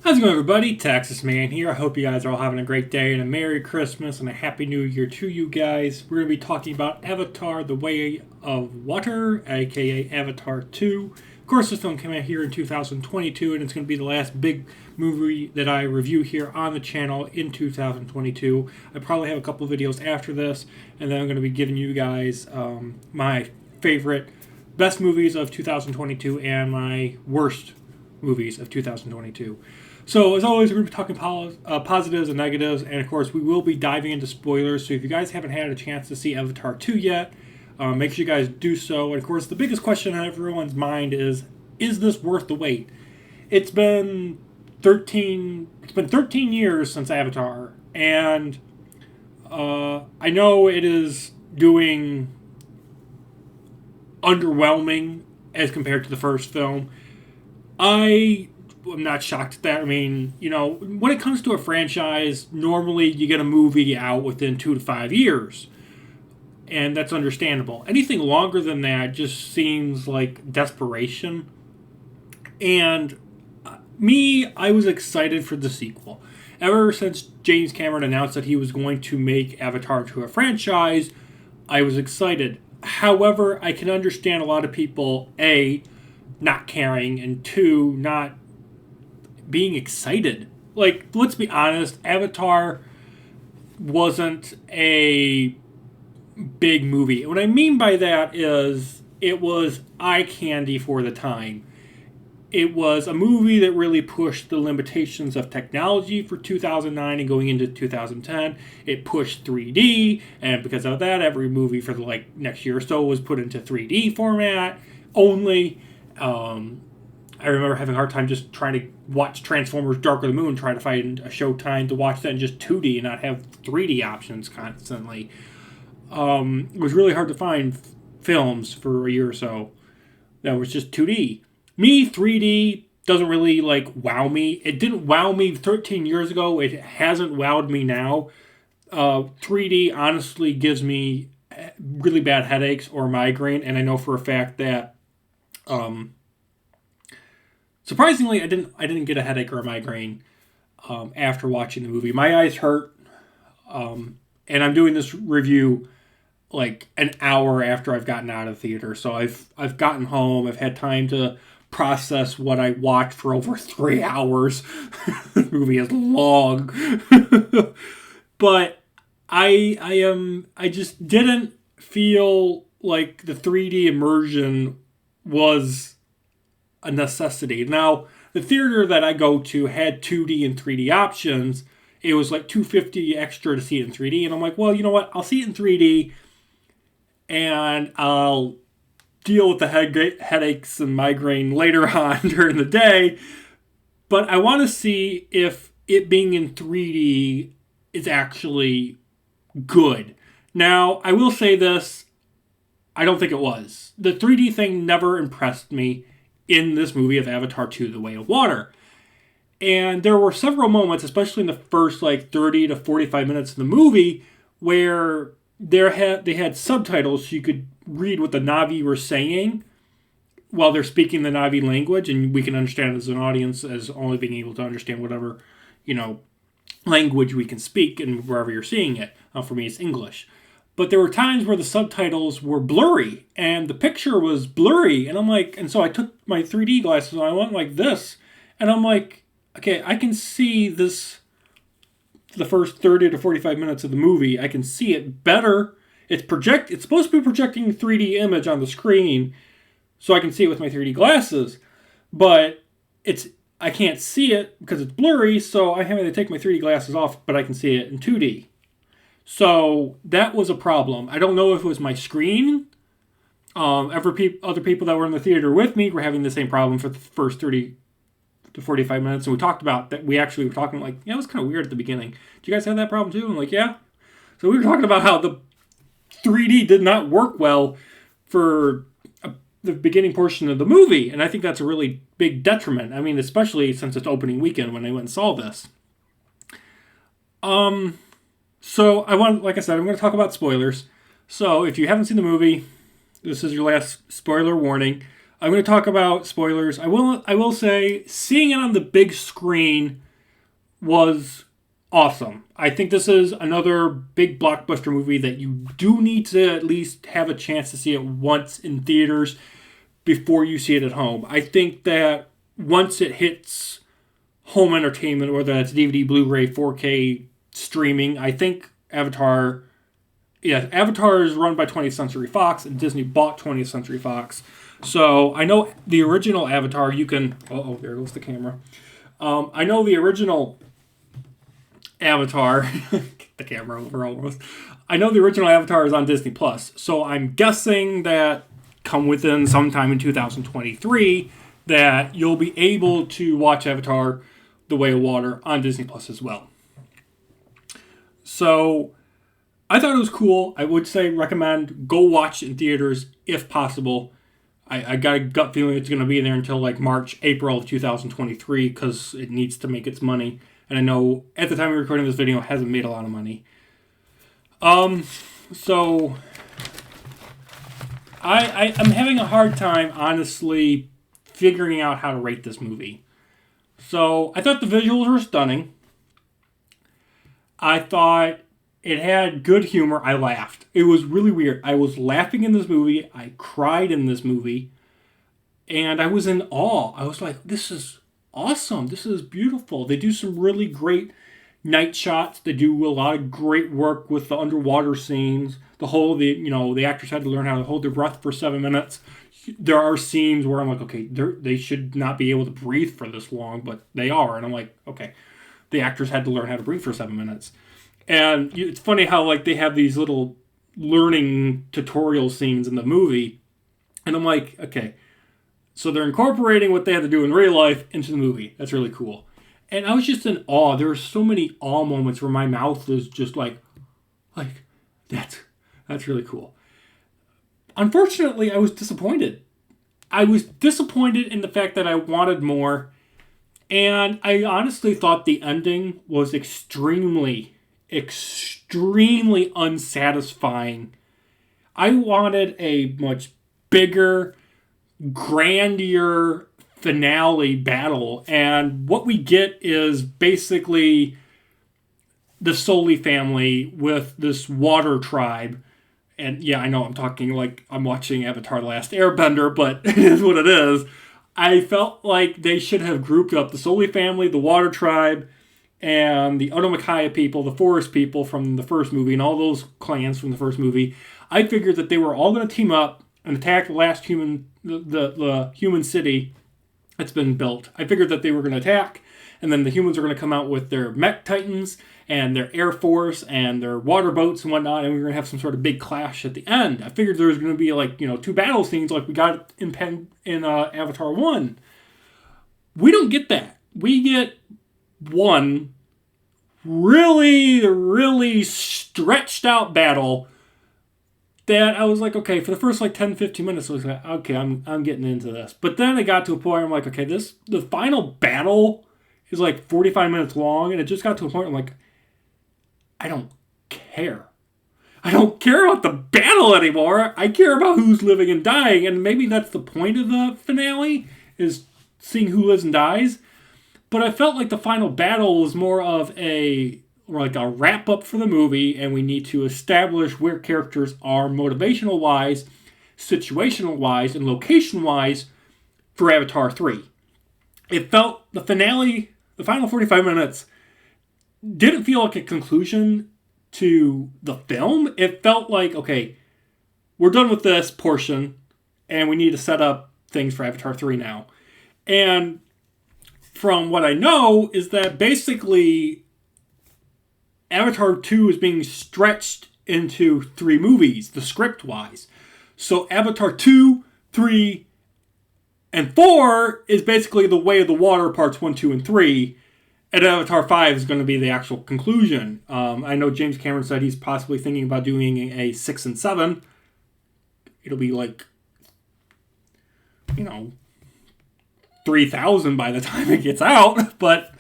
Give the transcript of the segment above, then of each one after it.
How's it going, everybody? Texas Man here. I hope you guys are all having a great day and a Merry Christmas and a Happy New Year to you guys. We're going to be talking about Avatar The Way of Water, aka Avatar 2. Of course, this film came out here in 2022, and it's going to be the last big movie that I review here on the channel in 2022. I probably have a couple videos after this, and then I'm going to be giving you guys my favorite best movies of 2022 and my worst movies of 2022. So, as always, we're going to be talking positives and negatives, and of course, we will be diving into spoilers. So, if you guys haven't had a chance to see Avatar 2 yet, make sure you guys do so. And of course, the biggest question on everyone's mind is this worth the wait? It's been 13 years since Avatar, and I know it is doing underwhelming as compared to the first film. I'm not shocked at that. I mean, when it comes to a franchise, normally you get a movie out within 2 to 5 years, and that's understandable. Anything longer than that just seems like desperation. And I was excited for the sequel. Ever since James Cameron announced that he was going to make Avatar to a franchise, I was excited. However, I can understand a lot of people, A, not caring, and two, not being excited. Like, let's be honest, Avatar wasn't a big movie. What I mean by that is it was eye candy for the time. It was a movie that really pushed the limitations of technology for 2009 and going into 2010. It pushed 3D, and because of that, every movie for the next year or so was put into 3D format only. I remember having a hard time just trying to watch Transformers Dark of the Moon, trying to find a showtime to watch that in just 2D and not have 3D options constantly. It was really hard to find films for a year or so that was just 2D. Me, 3D doesn't really wow me. It didn't wow me 13 years ago. It hasn't wowed me now. 3D honestly gives me really bad headaches or migraine, and I know for a fact that surprisingly, I didn't get a headache or a migraine after watching the movie. My eyes hurt, and I'm doing this review like an hour after I've gotten out of the theater. So I've gotten home. I've had time to process what I watched for over 3 hours. The movie is long, but I just didn't feel like the 3D immersion was a necessity. Now, the theater that I go to had 2D and 3D options. It was like $250 extra to see it in 3D, and I'm like, well, you know what? I'll see it in 3D, and I'll deal with the headaches and migraine later on during the day. But I want to see if it being in 3D is actually good. Now, I will say this. I don't think it was. The 3D thing never impressed me in this movie of Avatar 2, The Way of Water. And there were several moments, especially in the first 30 to 45 minutes of the movie, where they had subtitles so you could read what the Na'vi were saying while they're speaking the Na'vi language, and we can understand as an audience as only being able to understand whatever, language we can speak and wherever you're seeing it. For me, it's English. But there were times where the subtitles were blurry and the picture was blurry. And I'm like, and so I took my 3D glasses and I went like this. And I'm like, okay, I can see this, the first 30 to 45 minutes of the movie. I can see it better. It's supposed to be projecting 3D image on the screen so I can see it with my 3D glasses. But I can't see it because it's blurry, so I have to take my 3D glasses off, but I can see it in 2D. So that was a problem. I don't know if it was my screen. Other people that were in the theater with me were having the same problem for the first 30 to 45 minutes. And we talked about that. We actually were talking it was kind of weird at the beginning. Do you guys have that problem too? I'm like, yeah. So we were talking about how the 3D did not work well for the beginning portion of the movie. And I think that's a really big detriment. I mean, especially since it's opening weekend when I went and saw this. So like I said, I'm going to talk about spoilers. So if you haven't seen the movie, this is your last spoiler warning. I'm going to talk about spoilers. I will say seeing it on the big screen was awesome. I think this is another big blockbuster movie that you do need to at least have a chance to see it once in theaters before you see it at home. I think that once it hits home entertainment, whether that's DVD, Blu-ray, 4K streaming, I think Avatar is run by 20th Century Fox, and Disney bought 20th Century Fox. So I know the original Avatar, you can... Oh, there goes the camera. I know the original Avatar... Get the camera over almost. I know the original Avatar is on Disney+. So I'm guessing that come within sometime in 2023 that you'll be able to watch Avatar The Way of Water on Disney+ as well. So... I thought it was cool. I would say recommend go watch it in theaters if possible. I got a gut feeling it's going to be there until like March, April of 2023 because it needs to make its money. And I know at the time of recording this video, it hasn't made a lot of money. So I'm having a hard time, honestly, figuring out how to rate this movie. So I thought the visuals were stunning. I thought it had good humor. I laughed. It was really weird. I was laughing in this movie. I cried in this movie. And I was in awe. I was like, this is awesome. This is beautiful. They do some really great night shots. They do a lot of great work with the underwater scenes. The actors had to learn how to hold their breath for 7 minutes. There are scenes where I'm like, okay, they should not be able to breathe for this long, but they are. And I'm like, okay, the actors had to learn how to breathe for 7 minutes. And it's funny how like they have these little learning tutorial scenes in the movie. And I'm like, okay, so they're incorporating what they had to do in real life into the movie. That's really cool. And I was just in awe. There were so many awe moments where my mouth was just like that's really cool. Unfortunately, I was disappointed. I was disappointed in the fact that I wanted more. And I honestly thought the ending was extremely unsatisfying. I wanted a much bigger, grandier finale battle, and what we get is basically the Sully family with this water tribe. And yeah, I know I'm talking like I'm watching Avatar: The Last Airbender, but it is what it is. I felt like they should have grouped up the Sully family, the water tribe, and the Otomakaya people, the forest people from the first movie, and all those clans from the first movie. I figured that they were all going to team up and attack the last the human city that's been built. I figured that they were going to attack, and then the humans are going to come out with their mech titans and their air force and their water boats and whatnot, and we were going to have some sort of big clash at the end. I figured there was going to be like, two battle scenes like we got in Avatar 1. We don't get that. We get one really, really stretched out battle that I was like, okay, for the first like 10, 15 minutes, I was like, okay, I'm getting into this. But then it got to a point where I'm like, okay, the final battle is like 45 minutes long, and it just got to a point where I'm like, I don't care. I don't care about the battle anymore. I care about who's living and dying, and maybe that's the point of the finale, is seeing who lives and dies. But I felt like the final battle was more of a wrap up for the movie, and we need to establish where characters are motivational wise, situational wise, and location wise for Avatar 3. It felt the finale, the final 45 minutes, didn't feel like a conclusion to the film. It felt like, okay, we're done with this portion, and we need to set up things for Avatar 3 now. And from what I know is that basically Avatar 2 is being stretched into 3 movies, the script-wise. So Avatar 2, 3, and 4 is basically The Way of the Water parts 1, 2, and 3. And Avatar 5 is going to be the actual conclusion. I know James Cameron said he's possibly thinking about doing a 6 and 7. It'll be like, 3,000 by the time it gets out. But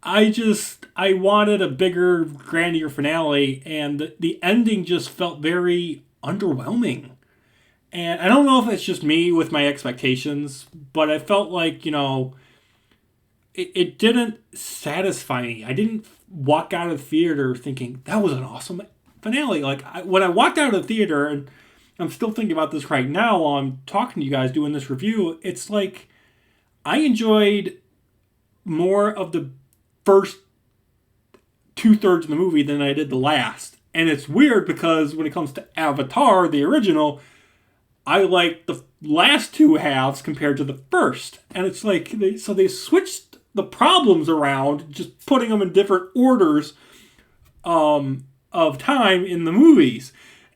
I wanted a bigger, grandier finale, and the ending just felt very underwhelming. And I don't know if it's just me with my expectations, but I felt like, it didn't satisfy me. I didn't walk out of the theater thinking, that was an awesome finale. Like, when I walked out of the theater, and I'm still thinking about this right now while I'm talking to you guys doing this review, it's like I enjoyed more of the first 2/3 of the movie than I did the last. And it's weird because when it comes to Avatar, the original, I like the last two halves compared to the first. And it's like, they switched the problems around, just putting them in different orders of time in the movies.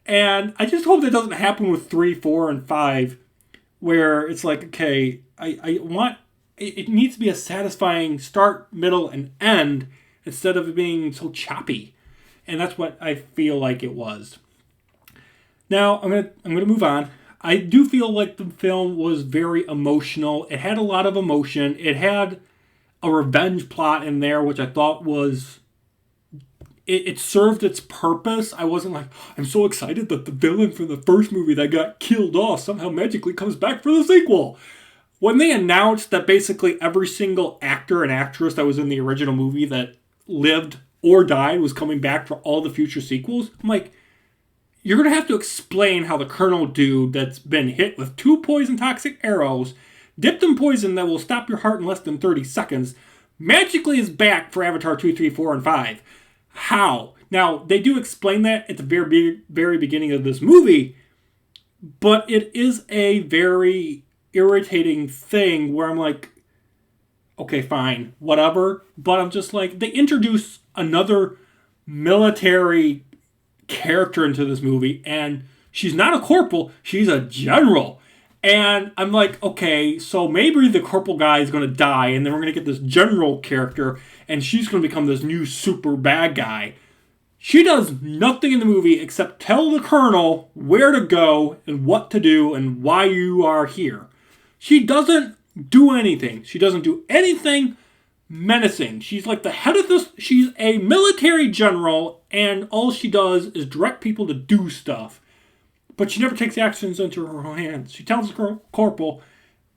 And I just hope that doesn't happen with 3, 4, and 5, where it's like, okay, I want, it needs to be a satisfying start, middle, and end instead of it being so choppy. And that's what I feel like it was. Now, I'm gonna move on. I do feel like the film was very emotional. It had a lot of emotion. It had a revenge plot in there, which I thought was... It served its purpose. I wasn't like, I'm so excited that the villain from the first movie that got killed off somehow magically comes back for the sequel. When they announced that basically every single actor and actress that was in the original movie that lived or died was coming back for all the future sequels, I'm like, you're going to have to explain how the Colonel dude that's been hit with 2 poison toxic arrows, dipped in poison that will stop your heart in less than 30 seconds, magically is back for Avatar 2, 3, 4, and 5. How? Now, they do explain that at the very beginning of this movie, but it is a very irritating thing where I'm like, okay, fine, whatever. But I'm just like, they introduce another military character into this movie, and she's not a corporal, she's a general. And I'm like, okay, so maybe the corporal guy is going to die, and then we're going to get this general character, and she's going to become this new super bad guy. She does nothing in the movie except tell the Colonel where to go and what to do and why you are here. She doesn't do anything. She doesn't do anything menacing. She's like the head of this. She's a military general, and all she does is direct people to do stuff. But she never takes actions into her own hands. She tells the corporal,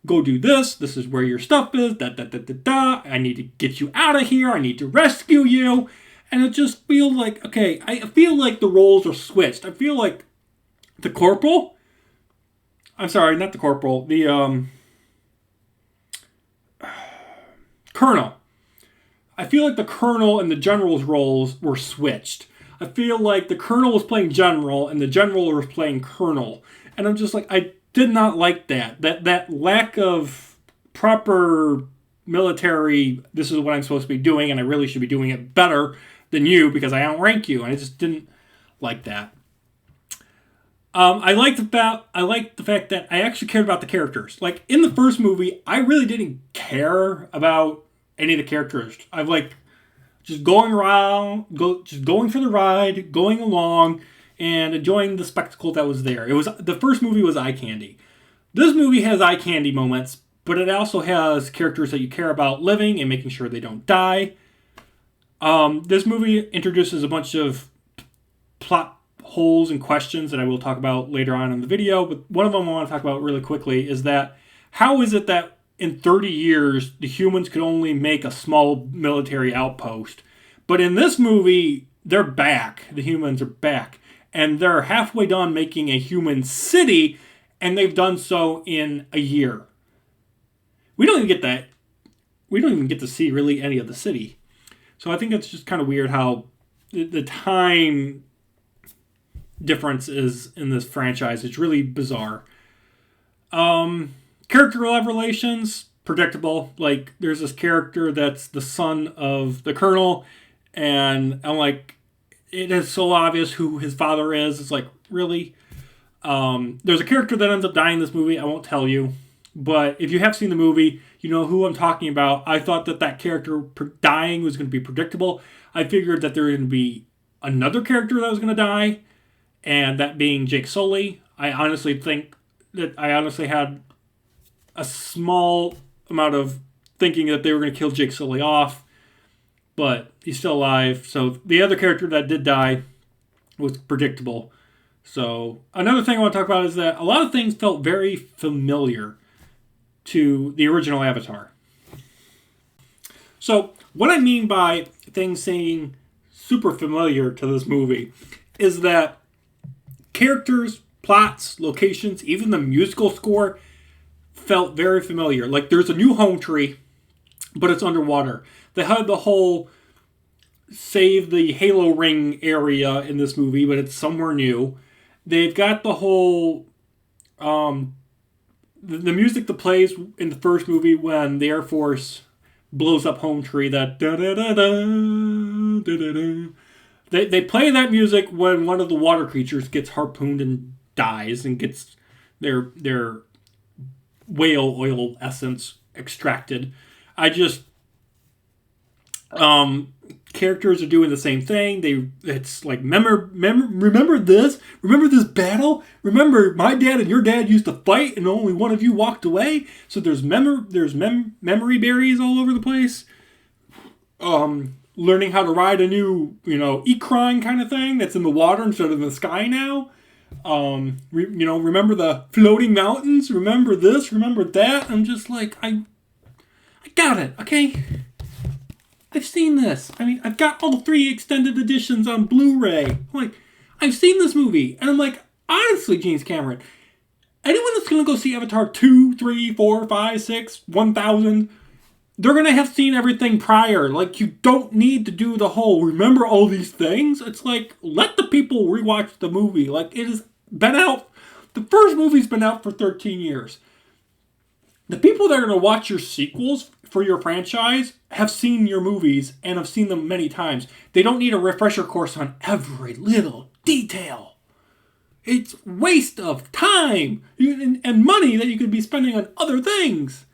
go do this. This is where your stuff is. I need to get you out of here. I need to rescue you. And it just feels like, okay, I feel like the roles are switched. I feel like the corporal... I'm sorry, not the corporal. The colonel. I feel like the colonel and the general's roles were switched. I feel like the colonel was playing general and the general was playing colonel. And I'm just like, I did not like that. That lack of proper military, this is what I'm supposed to be doing and I really should be doing it better than you because I outrank you. And I just didn't like that. I liked the fact that I actually cared about the characters. Like, in the first movie, I really didn't care about any of the characters. I've like just going around, just going for the ride, going along, and enjoying the spectacle that was there. The first movie was eye candy. This movie has eye candy moments, but it also has characters that you care about living and making sure they don't die. This movie introduces a bunch of plot holes and questions that I will talk about later on in the video, but one of them I want to talk about really quickly is that how is it that in 30 years the humans could only make a small military outpost, but in this movie they're back, the humans are back, and they're halfway done making a human city, and they've done so in a year. We don't even get to see really any of the city. So I think it's just kind of weird how the time difference is in this franchise. It's really bizarre. Character revelations, predictable. Like, there's this character that's the son of the colonel, and I'm like, it is so obvious who his father is. It's like, really? There's a character that ends up dying in this movie. I won't tell you. But if you have seen the movie, you know who I'm talking about. I thought that character dying was going to be predictable. I figured that there was going to be another character that was going to die, and that being Jake Sully. I honestly had a small amount of thinking that they were going to kill Jake Sully off, but he's still alive. So the other character that did die was predictable. So another thing I want to talk about is that a lot of things felt very familiar to the original Avatar. So what I mean by things saying super familiar to this movie is that characters, plots, locations, even the musical score felt very familiar. Like there's a new home tree, but it's underwater. They had the whole save the Halo ring area in this movie, but it's somewhere new. They've got the whole the music that plays in the first movie when the Air Force blows up home tree, that da da da da da da da. They play that music when one of the water creatures gets harpooned and dies and gets their whale oil essence extracted. I just characters are doing the same thing. It's like remember this battle. Remember my dad and your dad used to fight, and only one of you walked away. So there's memory berries all over the place. Learning how to ride a new Ikran kind of thing that's in the water instead of in the sky now. Remember the floating mountains. Remember this. Remember that. I'm just like I got it. Okay. I've seen this. I mean, I've got all 3 extended editions on Blu-ray. I'm like, I've seen this movie. And I'm like, honestly, James Cameron, anyone that's going to go see Avatar 2, 3, 4, 5, 6, 1000, they're going to have seen everything prior. Like, you don't need to do the whole, remember all these things? It's like, let the people rewatch the movie. Like, it has been out, the first movie's been out for 13 years. The people that are going to watch your sequels for your franchise have seen your movies and have seen them many times. They don't need a refresher course on every little detail. It's waste of time and money that you could be spending on other things.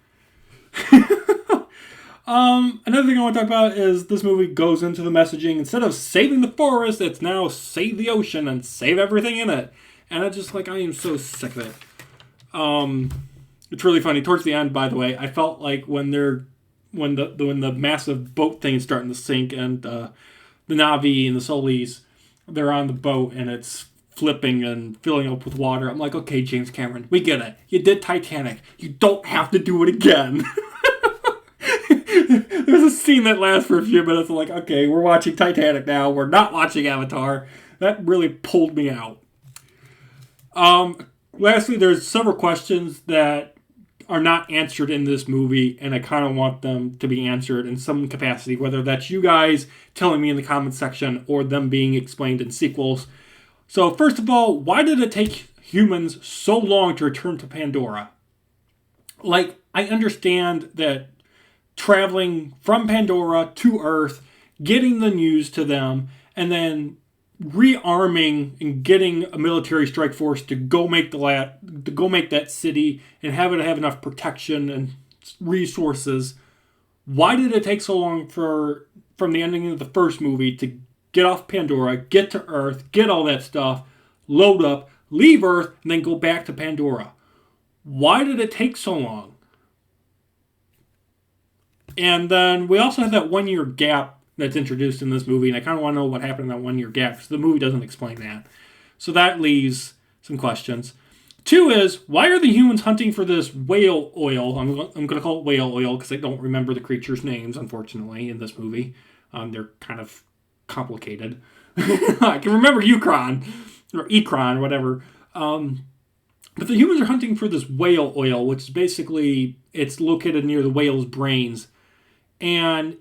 Another thing I want to talk about is this movie goes into the messaging. Instead of saving the forest, it's now save the ocean and save everything in it. And I am so sick of it. It's really funny. Towards the end, by the way, I felt like when the massive boat thing is starting to sink and the Na'vi and the Solis, they're on the boat and it's flipping and filling up with water. I'm like, okay, James Cameron, we get it. You did Titanic. You don't have to do it again. There's a scene that lasts for a few minutes. I'm like, okay, we're watching Titanic now. We're not watching Avatar. That really pulled me out. Lastly, there's several questions that are not answered in this movie, and I kind of want them to be answered in some capacity, whether that's you guys telling me in the comments section or them being explained in sequels. So first of all, why did it take humans so long to return to Pandora? Like, I understand that traveling from Pandora to Earth, getting the news to them, and then rearming and getting a military strike force to go make that city and have it have enough protection and resources. Why did it take so long from the ending of the first movie to get off Pandora, get to Earth, get all that stuff, load up, leave Earth, and then go back to Pandora? Why did it take so long? And then we also have that 1-year gap that's introduced in this movie, and I kind of want to know what happened in that 1-year gap, because the movie doesn't explain that. So that leaves some questions. 2 is, why are the humans hunting for this whale oil? I'm going to call it whale oil because I don't remember the creatures' names, unfortunately, in this movie. They're kind of complicated. I can remember Ikran, or whatever. But the humans are hunting for this whale oil, which is basically, it's located near the whale's brains. And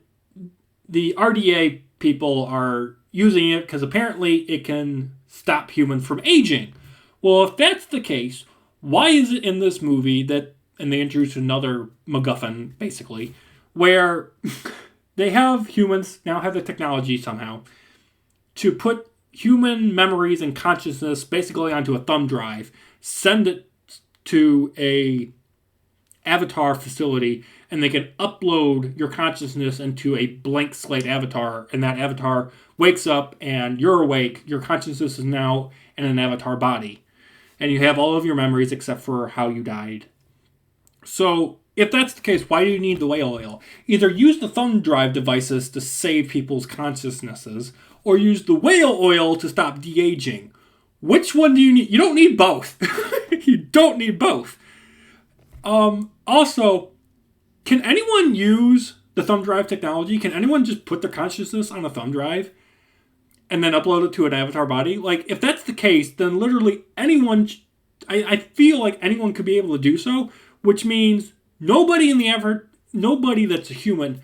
the RDA people are using it because apparently it can stop humans from aging. Well, if that's the case, why is it in this movie that, and they introduce another MacGuffin, basically, where they have humans now have the technology somehow to put human memories and consciousness basically onto a thumb drive, send it to a avatar facility, and they can upload your consciousness into a blank slate avatar, and that avatar wakes up and you're awake. Your consciousness is now in an avatar body, and you have all of your memories except for how you died. So if that's the case, why do you need the whale oil? Either use the thumb drive devices to save people's consciousnesses, or use the whale oil to stop de-aging. Which one do you need? You don't need both. You don't need both. Also, can anyone use the thumb drive technology? Can anyone just put their consciousness on a thumb drive and then upload it to an avatar body? Like, if that's the case, then literally anyone, I feel like anyone could be able to do so, which means nobody in the avatar, nobody that's a human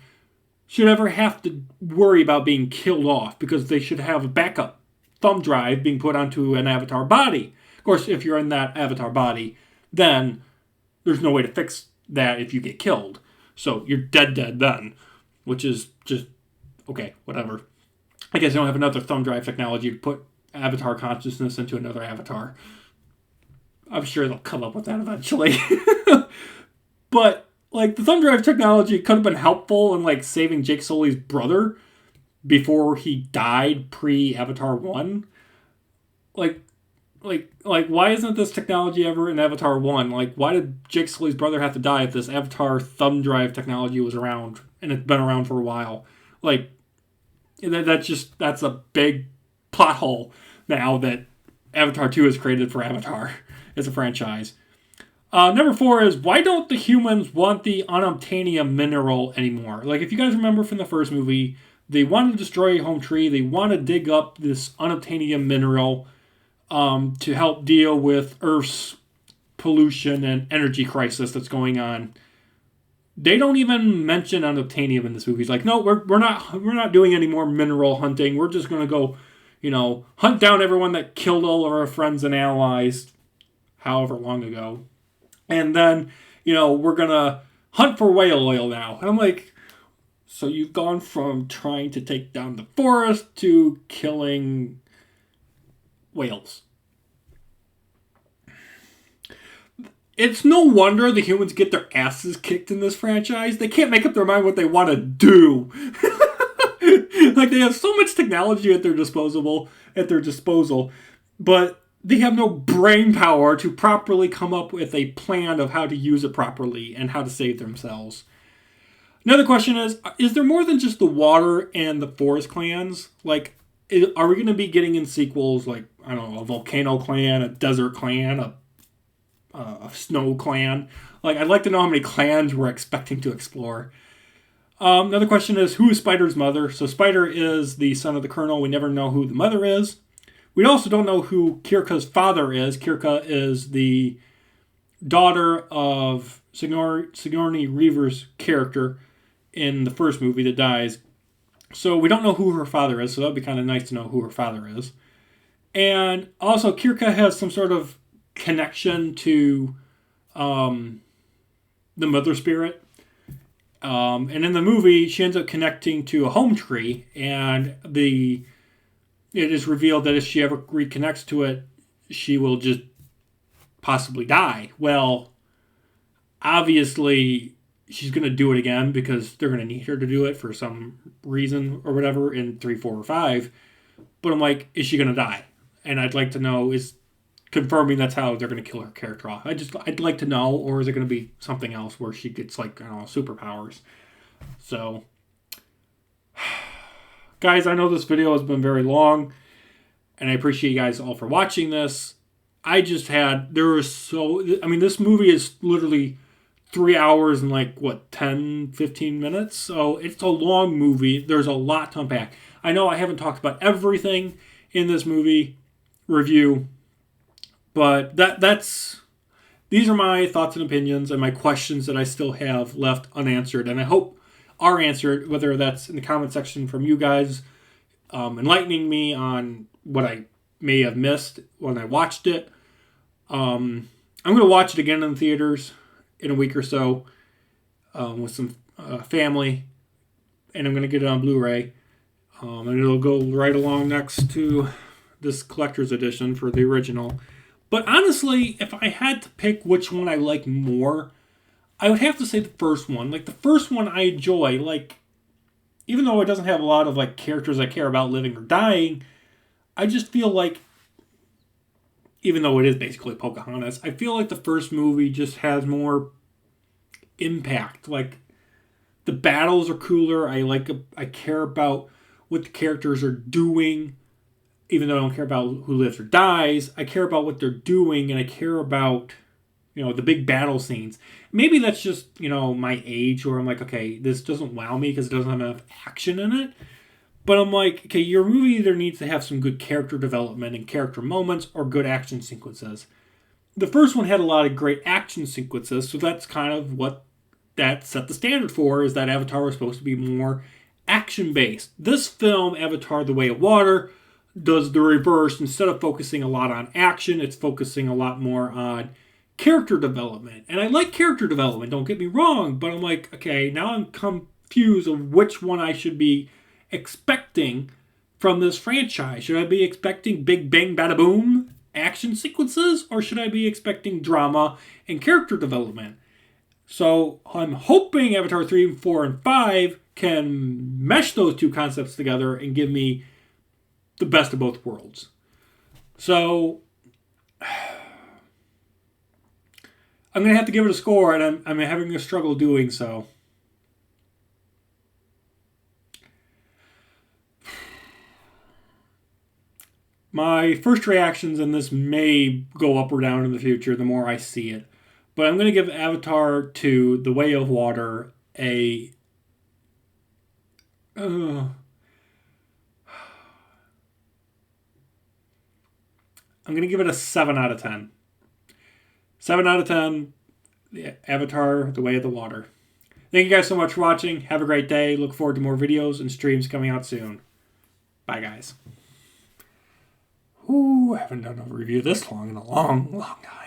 should ever have to worry about being killed off because they should have a backup thumb drive being put onto an avatar body. Of course, if you're in that avatar body, then there's no way to fix that if you get killed. So you're dead then, which is just, okay, whatever. I guess I don't have another thumb drive technology to put avatar consciousness into another avatar. I'm sure they'll come up with that eventually. But, like, the thumb drive technology could have been helpful in, like, saving Jake Sully's brother before he died pre-Avatar 1. Like, why isn't this technology ever in Avatar 1? Like, why did Jake Sully's brother have to die if this Avatar thumb drive technology was around, and it's been around for a while? Like, that's a big plot hole now that Avatar 2 has created for Avatar as a franchise. Number 4 is, why don't the humans want the unobtainium mineral anymore? Like, if you guys remember from the first movie, they want to destroy Home Tree. They want to dig up this unobtainium mineral to help deal with Earth's pollution and energy crisis that's going on. They don't even mention unobtainium in this movie. It's like, no, we're not doing any more mineral hunting. We're just gonna go, hunt down everyone that killed all of our friends and allies, however long ago. And then, we're going to hunt for whale oil now. And I'm like, so you've gone from trying to take down the forest to killing whales. It's no wonder the humans get their asses kicked in this franchise. They can't make up their mind what they want to do. Like, they have so much technology at their disposal, but they have no brain power to properly come up with a plan of how to use it properly and how to save themselves. Another question is there more than just the water and the forest clans? Like, are we going to be getting in sequels like, I don't know, a volcano clan, a desert clan, a snow clan? Like, I'd like to know how many clans we're expecting to explore. Another question is, who is Spider's mother? So Spider is the son of the Colonel. We never know who the mother is. We also don't know who Kirka's father is. Kirka is the daughter of Sigourney Weaver's character in the first movie that dies. So we don't know who her father is, so that would be kind of nice to know who her father is. And also, Kirka has some sort of connection to the Mother Spirit. And in the movie, she ends up connecting to a home tree, and it is revealed that if she ever reconnects to it, she will just possibly die. Well, obviously, she's going to do it again because they're going to need her to do it for some reason or whatever in 3, 4, or 5. But I'm like, is she going to die? And I'd like to know, is confirming that's how they're going to kill her character off. I'd like to know, or is it going to be something else where she gets, like, I don't know, superpowers? So, guys, I know this video has been very long, and I appreciate you guys all for watching this. This movie is literally 3 hours and 10, 15 minutes? So it's a long movie. There's a lot to unpack. I know I haven't talked about everything in this movie review, but these are my thoughts and opinions and my questions that I still have left unanswered, and I hope are answered, whether that's in the comment section from you guys, enlightening me on what I may have missed when I watched it. I'm going to watch it again in the theaters in a week or so with some family, and I'm going to get it on Blu-ray, and it'll go right along next to this collector's edition for the original. But honestly, if I had to pick which one I like more, I would have to say the first one. Like, the first one I enjoy. Like, even though it doesn't have a lot of, like, characters I care about living or dying, I just feel like, even though it is basically Pocahontas, I feel like the first movie just has more impact. Like, the battles are cooler. I care about what the characters are doing. even though I don't care about who lives or dies, I care about what they're doing, and I care about, the big battle scenes. Maybe that's just, my age, where I'm like, okay, this doesn't wow me because it doesn't have enough action in it. But I'm like, okay, your movie either needs to have some good character development and character moments or good action sequences. The first one had a lot of great action sequences, so that's kind of what that set the standard for, is that Avatar was supposed to be more action-based. This film, Avatar: The Way of Water, does the reverse. Instead of focusing a lot on action, it's focusing a lot more on character development. And I like character development, don't get me wrong, but I'm like, okay, now I'm confused of which one I should be expecting from this franchise. Should I be expecting big bang bada boom action sequences, or should I be expecting drama and character development? So I'm hoping Avatar 3, 4, and 5 can mesh those two concepts together and give me the best of both worlds. So I'm going to have to give it a score, and I'm having a struggle doing so. My first reactions in this may go up or down in the future the more I see it. But I'm going to give Avatar 2, The Way of Water, a... I'm going to give it a 7 out of 10. 7 out of 10, Avatar, The Way of the Water. Thank you guys so much for watching. Have a great day. Look forward to more videos and streams coming out soon. Bye, guys. Ooh, I haven't done a review this long in a long, long time.